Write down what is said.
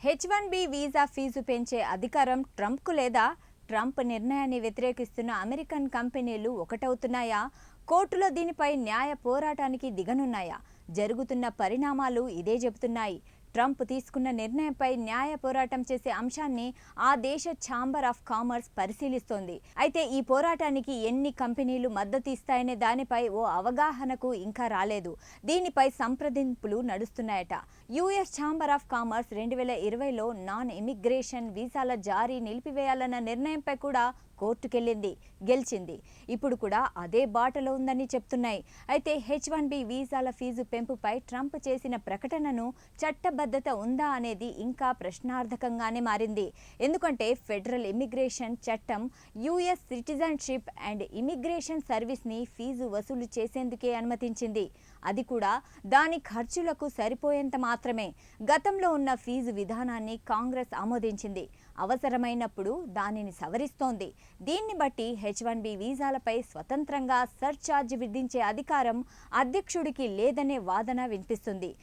H1B visa fee పెంచే అధికారం ట్రంప్కు లేదా? ట్రంప్ నిర్ణయాన్ని వ్యతిరేకిస్తున్న అమెరికన్ కంపెనీలు ఒకటవుతున్నాయా? కోర్టులో దీనిపై న్యాయ పోరాటానికి దిగనున్నాయా? జరుగుతున్న పరిణామాలు ఇదే చెబుతున్నాయి. ట్రంప్ తీసుకున్న నిర్ణయంపై న్యాయ పోరాటం చేసే అంశాన్ని ఆ దేశ ఛాంబర్ ఆఫ్ కామర్స్ పరిశీలిస్తోంది. అయితే ఈ పోరాటానికి ఎన్ని కంపెనీలు మద్దతు ఇస్తాయనే దానిపై ఓ అవగాహనకు ఇంకా రాలేదు. దీనిపై సంప్రదింపులు నడుస్తున్నాయట. యుఎస్ ఛాంబర్ ఆఫ్ కామర్స్ 2020లో నాన్ ఇమిగ్రేషన్ వీసాల జారీ నిలిపివేయాలన్న నిర్ణయంపై కూడా కోర్టుకెళ్లింది, గెలిచింది. ఇప్పుడు కూడా అదే బాటలో ఉందని చెప్తున్నాయి. అయితే H1B వీసాల ఫీజు పెంపుపై ట్రంప్ చేసిన ప్రకటనను చట్టబద్ధత ఉందా అనేది ఇంకా ప్రశ్నార్థకంగానే మారింది. ఎందుకంటే ఫెడరల్ ఇమిగ్రేషన్ చట్టం యుఎస్ సిటిజన్షిప్ అండ్ ఇమిగ్రేషన్ సర్వీస్ని ఫీజు వసూలు చేసేందుకే అనుమతించింది. అది కూడా దాని ఖర్చులకు సరిపోయేంత మాత్రమే. గతంలో ఉన్న ఫీజు విధానాన్ని కాంగ్రెస్ ఆమోదించింది. అవసరమైనప్పుడు దానిని సవరిస్తోంది. దీన్ని బట్టి H1B వీసాలపై స్వతంత్రంగా సర్ఛార్జ్ విధించే అధికారం అధ్యక్షుడికి లేదనే వాదన వినిపిస్తుంది.